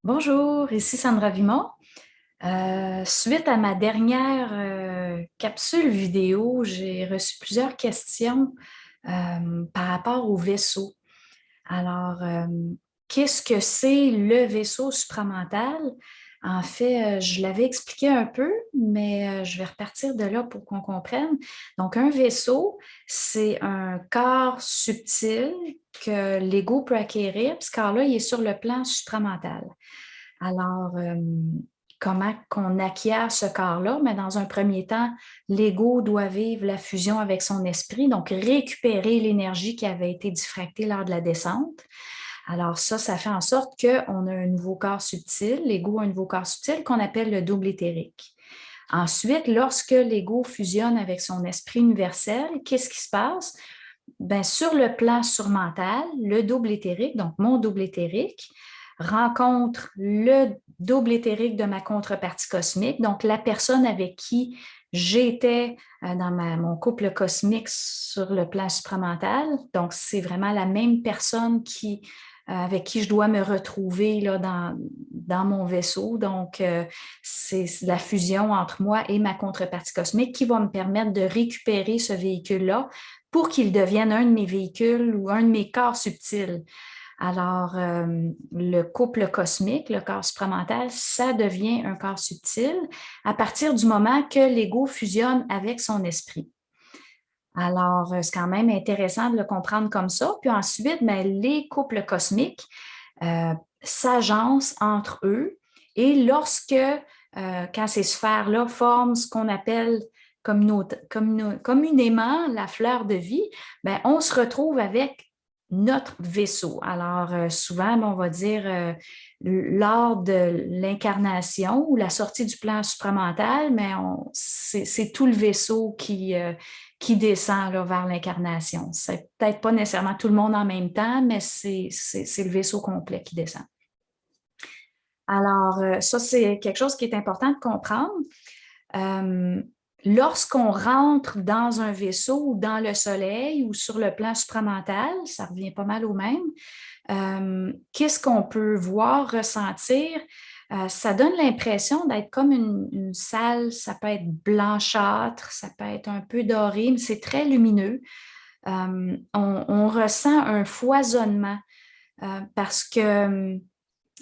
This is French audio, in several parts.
Bonjour, ici Sandra Vimon. Suite à ma dernière capsule vidéo, j'ai reçu plusieurs questions par rapport au vaisseau. Alors, qu'est-ce que c'est le vaisseau supramental? En fait, je l'avais expliqué un peu, mais je vais repartir de là pour qu'on comprenne. Donc, un vaisseau, c'est un corps subtil que l'ego peut acquérir, puis ce corps-là, il est sur le plan supramental. Alors, comment qu'on acquiert ce corps-là? Mais dans un premier temps, l'ego doit vivre la fusion avec son esprit, donc récupérer l'énergie qui avait été diffractée lors de la descente. Alors ça fait en sorte qu'on a un nouveau corps subtil, l'ego a un nouveau corps subtil qu'on appelle le double éthérique. Ensuite, lorsque l'ego fusionne avec son esprit universel, qu'est-ce qui se passe? Bien, sur le plan surmental, le double éthérique, donc mon double éthérique, rencontre le double éthérique de ma contrepartie cosmique, donc la personne avec qui j'étais dans mon couple cosmique sur le plan supramental. Donc, c'est vraiment la même personne avec qui je dois me retrouver là, dans mon vaisseau. Donc, c'est la fusion entre moi et ma contrepartie cosmique qui va me permettre de récupérer ce véhicule-là pour qu'il devienne un de mes véhicules ou un de mes corps subtils. Alors, le couple cosmique, le corps supramental, ça devient un corps subtil à partir du moment que l'ego fusionne avec son esprit. Alors, c'est quand même intéressant de le comprendre comme ça. Puis ensuite, bien, les couples cosmiques s'agencent entre eux et quand ces sphères-là forment ce qu'on appelle communément la fleur de vie, bien, on se retrouve avec notre vaisseau. Alors, souvent, on va dire lors de l'incarnation ou la sortie du plan supramental, mais c'est tout le vaisseau qui descend là, vers l'incarnation. C'est peut-être pas nécessairement tout le monde en même temps, mais c'est le vaisseau complet qui descend. Alors, ça, c'est quelque chose qui est important de comprendre. Euh, Lorsqu'on rentre dans un vaisseau ou dans le soleil ou sur le plan supramental, ça revient pas mal au même, qu'est-ce qu'on peut voir, ressentir? Ça donne l'impression d'être comme une salle, ça peut être blanchâtre, ça peut être un peu doré, mais c'est très lumineux. On ressent un foisonnement parce que,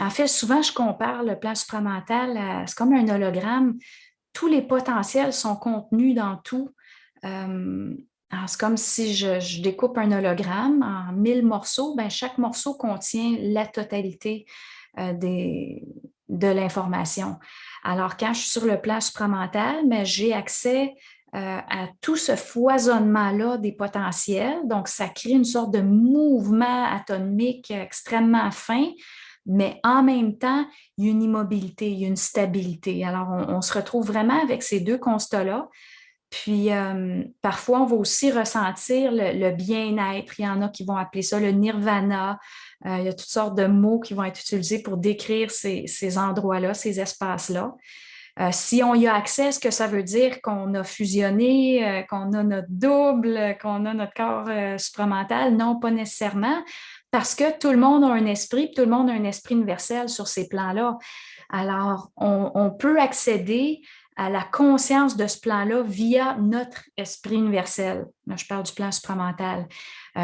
en fait, souvent, je compare le plan supramental c'est comme un hologramme. Tous les potentiels sont contenus dans tout. Alors, c'est comme si je découpe un hologramme en 1000 morceaux. Ben, chaque morceau contient la totalité de l'information. Alors, quand je suis sur le plan supramental, ben, j'ai accès à tout ce foisonnement-là des potentiels. Donc, ça crée une sorte de mouvement atomique extrêmement fin, mais en même temps, il y a une immobilité, il y a une stabilité. Alors, on se retrouve vraiment avec ces deux constats-là. Puis, parfois, on va aussi ressentir le bien-être. Il y en a qui vont appeler ça le nirvana. Il y a toutes sortes de mots qui vont être utilisés pour décrire ces endroits-là, ces espaces-là. Si on y a accès, est-ce que ça veut dire qu'on a fusionné, qu'on a notre double, qu'on a notre corps supramental? Non, pas nécessairement, parce que tout le monde a un esprit, puis tout le monde a un esprit universel sur ces plans-là. Alors, on peut accéder à la conscience de ce plan-là via notre esprit universel. Là, je parle du plan supramental.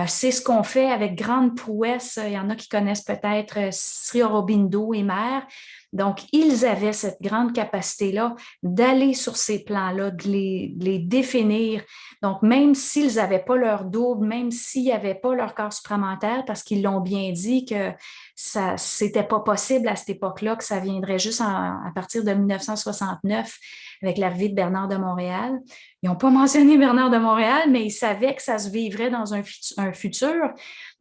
C'est ce qu'on fait avec grande prouesse. Il y en a qui connaissent peut-être Sri Aurobindo et Mère. Donc, ils avaient cette grande capacité-là d'aller sur ces plans-là, de les définir. Donc, même s'ils n'avaient pas leur double, même s'ils n'avaient pas leur corps supramental, parce qu'ils l'ont bien dit que ça, c'était pas possible à cette époque-là, que ça viendrait juste à partir de 1969 avec l'arrivée de Bernard de Montréal. Ils n'ont pas mentionné Bernard de Montréal, mais ils savaient que ça se vivrait dans un futur.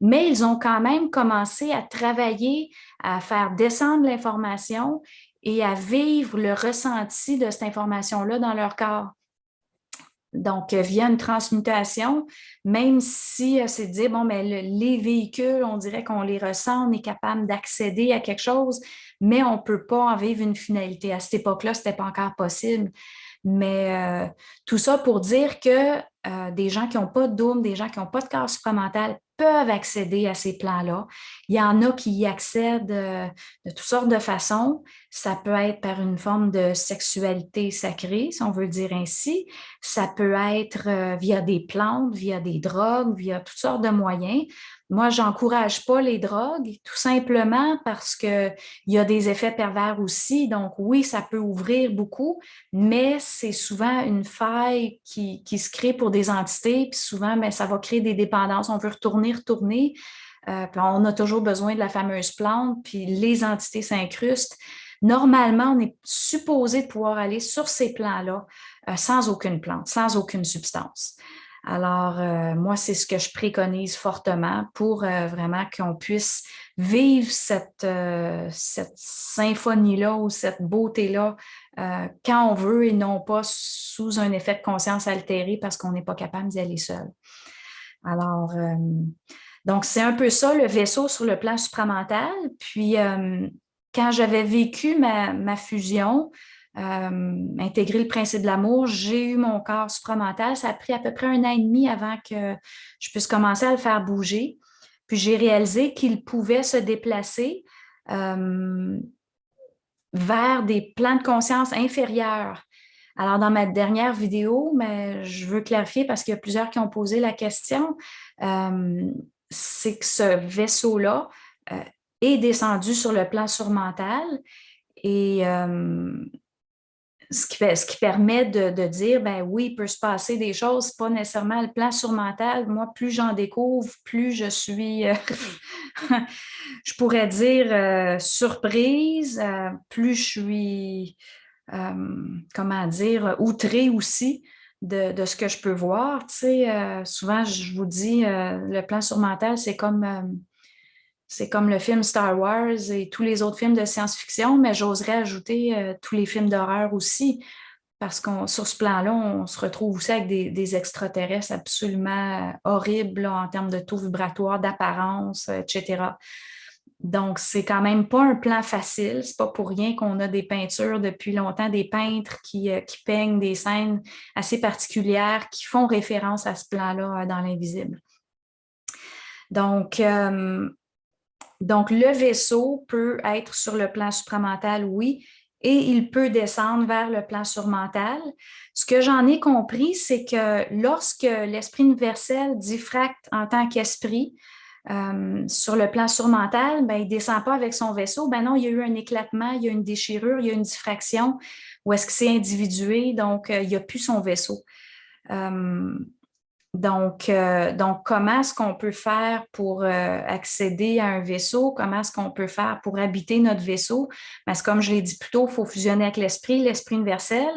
Mais ils ont quand même commencé à travailler, à faire descendre l'information et à vivre le ressenti de cette information-là dans leur corps. Donc, via une transmutation, même si c'est de dire, bon, mais les véhicules, on dirait qu'on les ressent, on est capable d'accéder à quelque chose, mais on ne peut pas en vivre une finalité. À cette époque-là, ce n'était pas encore possible. Mais tout ça pour dire que des gens qui n'ont pas de double, des gens qui n'ont pas de corps supramental peuvent accéder à ces plans-là. Il y en a qui y accèdent de toutes sortes de façons. Ça peut être par une forme de sexualité sacrée, si on veut le dire ainsi. Ça peut être via des plantes, via des drogues, via toutes sortes de moyens. Moi, je n'encourage pas les drogues, tout simplement parce qu'il y a des effets pervers aussi. Donc, oui, ça peut ouvrir beaucoup, mais c'est souvent une faille qui se crée pour des entités, puis souvent, mais ça va créer des dépendances. On veut retourner. Puis on a toujours besoin de la fameuse plante, puis les entités s'incrustent. Normalement, on est supposé de pouvoir aller sur ces plans-là sans aucune plante, sans aucune substance. Alors, moi, c'est ce que je préconise fortement pour vraiment qu'on puisse vivre cette symphonie-là ou cette beauté-là quand on veut et non pas sous un effet de conscience altéré parce qu'on n'est pas capable d'y aller seul. Alors, donc, c'est un peu ça, le vaisseau sur le plan supramental. Puis, quand j'avais vécu ma fusion, intégrer le principe de l'amour, j'ai eu mon corps supramental. Ça a pris à peu près 1 an et demi avant que je puisse commencer à le faire bouger. Puis j'ai réalisé qu'il pouvait se déplacer vers des plans de conscience inférieurs. Alors, dans ma dernière vidéo, mais je veux clarifier parce qu'il y a plusieurs qui ont posé la question, c'est que ce vaisseau-là est descendu sur le plan surmental et ce qui permet de dire, ben oui, il peut se passer des choses, pas nécessairement le plan surmental. Moi, plus j'en découvre, plus je suis, je pourrais dire, surprise, plus je suis, comment dire, outrée aussi de ce que je peux voir. Tu sais, souvent, je vous dis, le plan surmental, c'est comme le film Star Wars et tous les autres films de science-fiction, mais j'oserais ajouter tous les films d'horreur aussi, parce qu'on sur ce plan-là, on se retrouve aussi avec des extraterrestres absolument horribles là, en termes de taux vibratoire, d'apparence, etc. Donc, c'est quand même pas un plan facile. C'est pas pour rien qu'on a des peintures depuis longtemps, des peintres qui peignent des scènes assez particulières qui font référence à ce plan-là dans l'invisible. Donc, le vaisseau peut être sur le plan supramental, oui, et il peut descendre vers le plan surmental. Ce que j'en ai compris, c'est que lorsque l'esprit universel diffracte en tant qu'esprit sur le plan surmental, ben, il ne descend pas avec son vaisseau. Ben non, il y a eu un éclatement, il y a une déchirure, il y a une diffraction, ou est-ce que c'est individué, donc il n'y a plus son vaisseau. Donc, comment est-ce qu'on peut faire pour accéder à un vaisseau? Comment est-ce qu'on peut faire pour habiter notre vaisseau? Parce que comme je l'ai dit plus tôt, il faut fusionner avec l'esprit universel,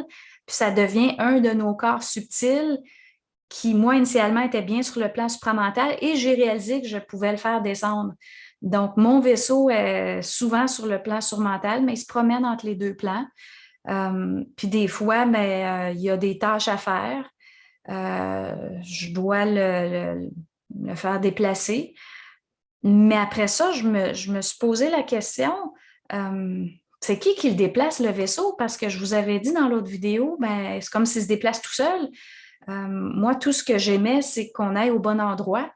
puis ça devient un de nos corps subtils qui, moi, initialement, était bien sur le plan supramental et j'ai réalisé que je pouvais le faire descendre. Donc, mon vaisseau est souvent sur le plan surmental, mais il se promène entre les deux plans. Puis des fois, il y a des tâches à faire. Je dois le faire déplacer. Mais après ça, je me suis posé la question, c'est qui le déplace, le vaisseau? Parce que je vous avais dit dans l'autre vidéo, ben, c'est comme s'il se déplace tout seul. Moi, tout ce que j'aimais, c'est qu'on aille au bon endroit,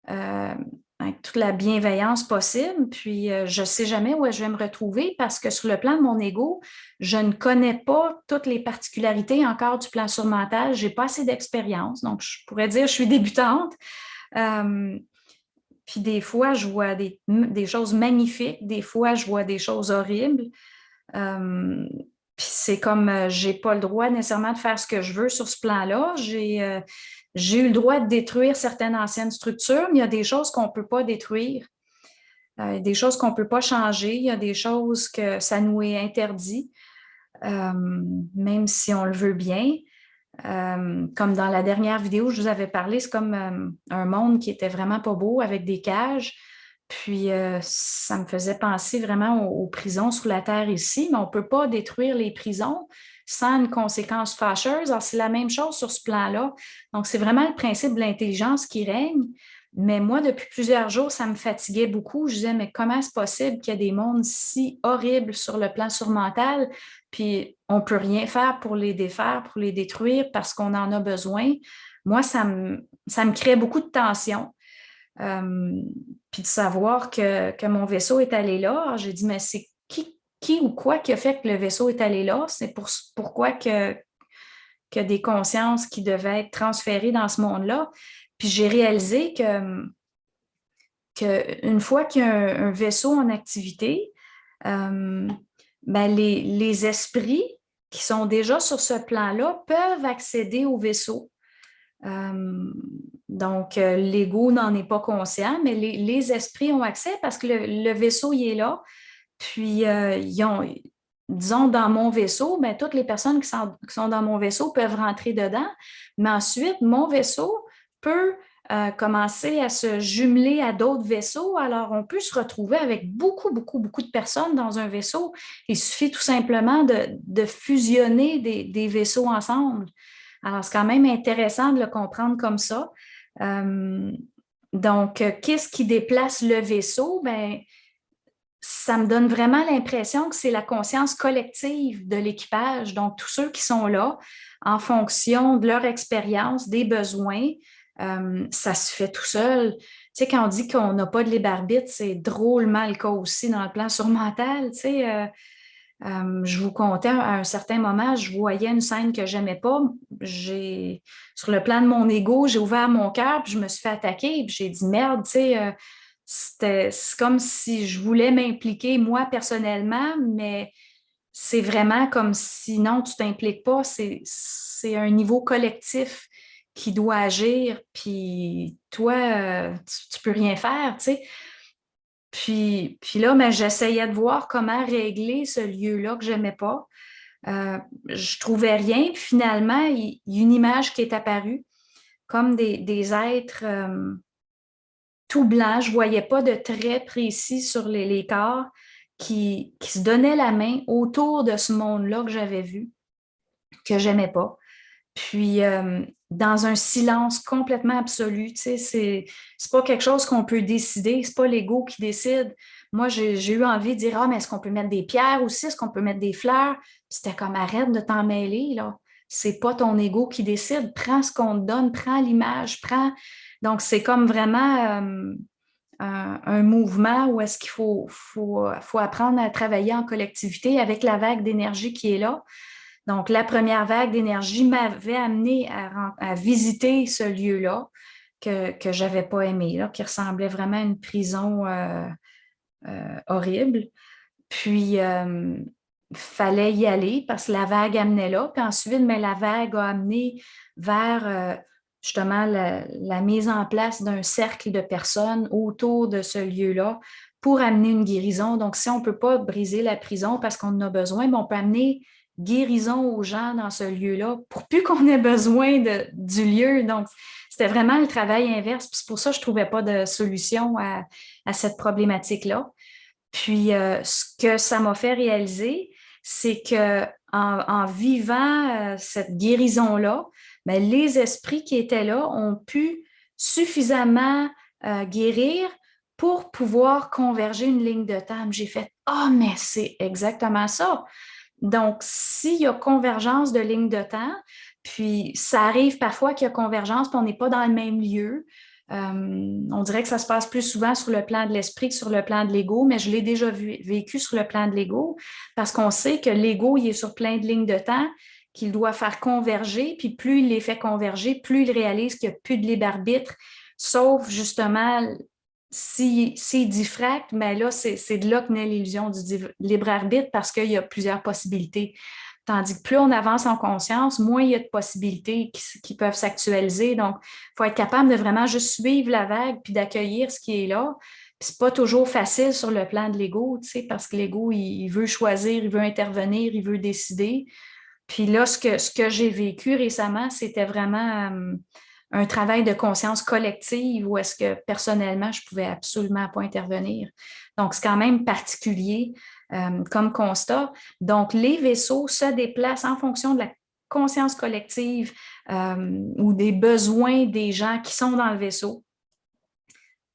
avec toute la bienveillance possible. Puis, je ne sais jamais où je vais me retrouver parce que sur le plan de mon ego, je ne connais pas toutes les particularités encore du plan surmental. Je n'ai pas assez d'expérience. Donc, je pourrais dire que je suis débutante. Puis, des fois, je vois des choses magnifiques. Des fois, je vois des choses horribles. Puis c'est comme, j'ai pas le droit nécessairement de faire ce que je veux sur ce plan-là. J'ai eu le droit de détruire certaines anciennes structures, mais il y a des choses qu'on ne peut pas détruire, des choses qu'on ne peut pas changer, il y a des choses que ça nous est interdit, même si on le veut bien. Comme dans la dernière vidéo, je vous avais parlé, c'est comme un monde qui était vraiment pas beau avec des cages. Puis, ça me faisait penser vraiment aux prisons sous la terre ici, mais on ne peut pas détruire les prisons sans une conséquence fâcheuse. Alors, c'est la même chose sur ce plan-là. Donc, c'est vraiment le principe de l'intelligence qui règne. Mais moi, depuis plusieurs jours, ça me fatiguait beaucoup. Je disais, mais comment est-ce possible qu'il y ait des mondes si horribles sur le plan surmental, puis on ne peut rien faire pour les défaire, pour les détruire parce qu'on en a besoin? moi, ça me crée beaucoup de tension. Euh, Puis de savoir que mon vaisseau est allé là, alors j'ai dit, mais c'est qui ou quoi qui a fait que le vaisseau est allé là? C'est pourquoi que des consciences qui devaient être transférées dans ce monde-là. Puis j'ai réalisé qu'une fois qu'il y a un vaisseau en activité, euh, ben les esprits qui sont déjà sur ce plan-là peuvent accéder au vaisseau. Euh, donc, l'ego n'en est pas conscient, mais les esprits ont accès parce que le vaisseau, il est là. Puis, disons, dans mon vaisseau, ben, toutes les personnes qui sont dans mon vaisseau peuvent rentrer dedans. Mais ensuite, mon vaisseau peut commencer à se jumeler à d'autres vaisseaux. Alors, on peut se retrouver avec beaucoup, beaucoup, beaucoup de personnes dans un vaisseau. Il suffit tout simplement de fusionner des vaisseaux ensemble. Alors, c'est quand même intéressant de le comprendre comme ça. Euh, donc, qu'est-ce qui déplace le vaisseau? Ben, ça me donne vraiment l'impression que c'est la conscience collective de l'équipage, donc tous ceux qui sont là en fonction de leur expérience, des besoins, ça se fait tout seul. Tu sais, quand on dit qu'on n'a pas de libre arbitre, c'est drôlement le cas aussi dans le plan surmental. Tu sais, je vous contais à un certain moment, je voyais une scène que j'aimais pas. Sur le plan de mon ego, j'ai ouvert mon cœur, puis je me suis fait attaquer, puis j'ai dit merde, tu sais, c'est comme si je voulais m'impliquer moi personnellement, mais c'est vraiment comme si non, tu t'impliques pas, c'est un niveau collectif qui doit agir, puis toi, tu peux rien faire, tu sais. Puis là, ben, j'essayais de voir comment régler ce lieu-là que j'aimais pas. Je trouvais rien. Puis finalement, il y a une image qui est apparue, comme des êtres tout blancs. Je voyais pas de traits précis sur les corps qui se donnaient la main autour de ce monde-là que j'avais vu, que j'aimais pas. Puis, dans un silence complètement absolu, tu sais, c'est pas quelque chose qu'on peut décider, c'est pas l'ego qui décide. Moi, j'ai eu envie de dire, ah, mais est-ce qu'on peut mettre des pierres aussi? Est-ce qu'on peut mettre des fleurs? C'était comme, arrête de t'en mêler, là. C'est pas ton ego qui décide. Prends ce qu'on te donne, prends l'image, prends. Donc, c'est comme vraiment un mouvement où est-ce qu'il faut apprendre à travailler en collectivité avec la vague d'énergie qui est là. Donc, la première vague d'énergie m'avait amené à visiter ce lieu-là que je n'avais pas aimé, là, qui ressemblait vraiment à une prison horrible. Puis, il fallait y aller parce que la vague amenait là. Puis ensuite, mais la vague a amené vers justement la mise en place d'un cercle de personnes autour de ce lieu-là pour amener une guérison. Donc, si on ne peut pas briser la prison parce qu'on en a besoin, mais on peut amener guérison aux gens dans ce lieu-là pour plus qu'on ait besoin du lieu. Donc, c'était vraiment le travail inverse. Puis c'est pour ça que je ne trouvais pas de solution à cette problématique-là. Puis, ce que ça m'a fait réaliser, c'est que en vivant cette guérison-là, bien, les esprits qui étaient là ont pu suffisamment guérir pour pouvoir converger une ligne de temps. J'ai fait, ah, mais c'est exactement ça. Donc, s'il y a convergence de lignes de temps, puis ça arrive parfois qu'il y a convergence, puis on n'est pas dans le même lieu. On dirait que ça se passe plus souvent sur le plan de l'esprit que sur le plan de l'ego, mais je l'ai déjà vécu sur le plan de l'ego parce qu'on sait que l'ego, il est sur plein de lignes de temps qu'il doit faire converger, puis plus il les fait converger, plus il réalise qu'il n'y a plus de libre arbitre, sauf justement s'il diffracte, mais là, c'est de là que naît l'illusion du libre arbitre parce qu'il y a plusieurs possibilités. Tandis que plus on avance en conscience, moins il y a de possibilités qui peuvent s'actualiser. Donc, il faut être capable de vraiment juste suivre la vague puis d'accueillir ce qui est là. Puis c'est pas toujours facile sur le plan de l'ego, tu sais, parce que l'ego, il veut choisir, il veut intervenir, il veut décider. Puis là, ce que j'ai vécu récemment, c'était vraiment un travail de conscience collective où est-ce que personnellement, je ne pouvais absolument pas intervenir. Donc, c'est quand même particulier comme constat. Donc, les vaisseaux se déplacent en fonction de la conscience collective ou des besoins des gens qui sont dans le vaisseau.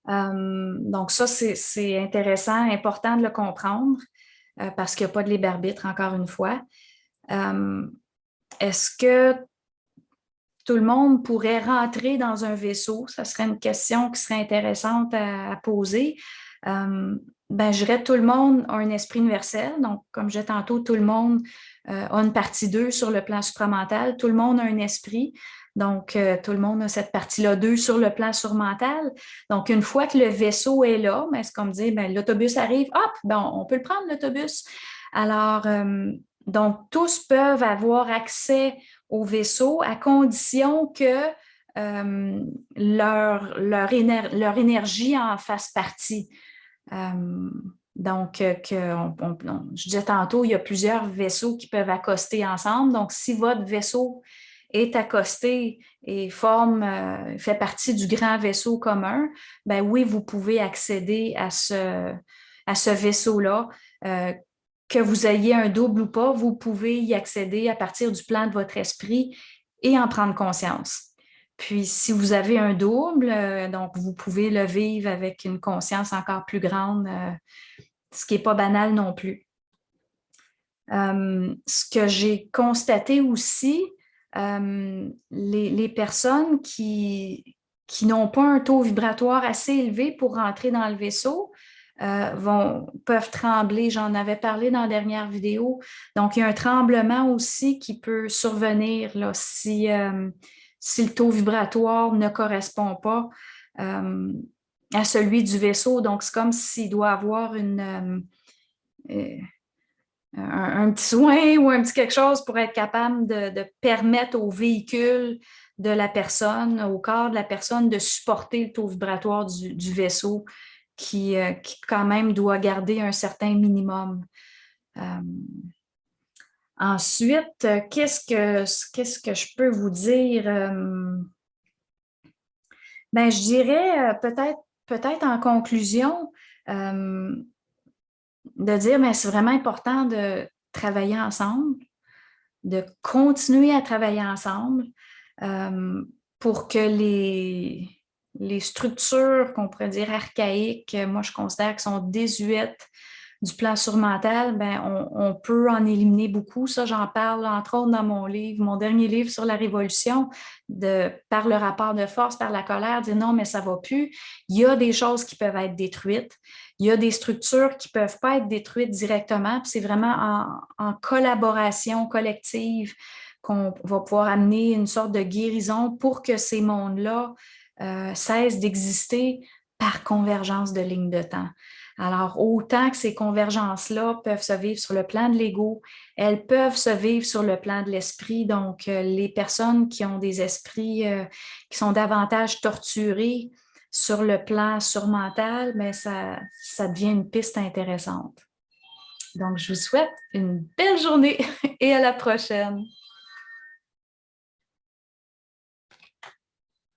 Donc, ça, c'est intéressant, important de le comprendre parce qu'il n'y a pas de libre arbitre, encore une fois. Est-ce que tout le monde pourrait rentrer dans un vaisseau? Ça serait une question qui serait intéressante à poser. Ben, je dirais tout le monde a un esprit universel. Donc, comme je disais tantôt, tout le monde a une partie 2 sur le plan supramental. Tout le monde a un esprit. Donc, tout le monde a cette partie-là 2 sur le plan surmental. Donc, une fois que le vaisseau est là, ben, c'est comme dire, ben, l'autobus arrive, hop, ben, on peut le prendre, l'autobus. Alors, donc, tous peuvent avoir accès au vaisseau à condition que leur énergie en fasse partie. Donc, je disais tantôt, il y a plusieurs vaisseaux qui peuvent accoster ensemble. Donc, si votre vaisseau est accosté et fait partie du grand vaisseau commun, ben oui, vous pouvez accéder à ce vaisseau-là. Que vous ayez un double ou pas, vous pouvez y accéder à partir du plan de votre esprit et en prendre conscience. Puis, si vous avez un double, donc vous pouvez le vivre avec une conscience encore plus grande, ce qui n'est pas banal non plus. Ce que j'ai constaté aussi, les personnes qui n'ont pas un taux vibratoire assez élevé pour rentrer dans le vaisseau peuvent trembler. J'en avais parlé dans la dernière vidéo. Donc, il y a un tremblement aussi qui peut survenir là, si le taux vibratoire ne correspond pas à celui du vaisseau. Donc, c'est comme s'il doit avoir un petit soin ou un petit quelque chose pour être capable de permettre au véhicule de la personne, au corps de la personne, de supporter le taux vibratoire du vaisseau qui quand même doit garder un certain minimum. Ensuite, qu'est-ce que je peux vous dire? Ben, je dirais peut-être en conclusion, de dire que c'est vraiment important de travailler ensemble, de continuer à travailler ensemble pour que les structures qu'on pourrait dire archaïques, moi je considère qu'elles sont désuètes du plan surmental, ben, on peut en éliminer beaucoup. Ça, j'en parle entre autres dans mon livre, mon dernier livre sur la révolution, par le rapport de force, par la colère, dire non, mais ça ne va plus. Il y a des choses qui peuvent être détruites. Il y a des structures qui ne peuvent pas être détruites directement. C'est vraiment en collaboration collective qu'on va pouvoir amener une sorte de guérison pour que ces mondes-là cessent d'exister par convergence de lignes de temps. Alors, autant que ces convergences-là peuvent se vivre sur le plan de l'ego, elles peuvent se vivre sur le plan de l'esprit. Donc, les personnes qui ont des esprits qui sont davantage torturés sur le plan surmental, mais ça devient une piste intéressante. Donc, je vous souhaite une belle journée et à la prochaine.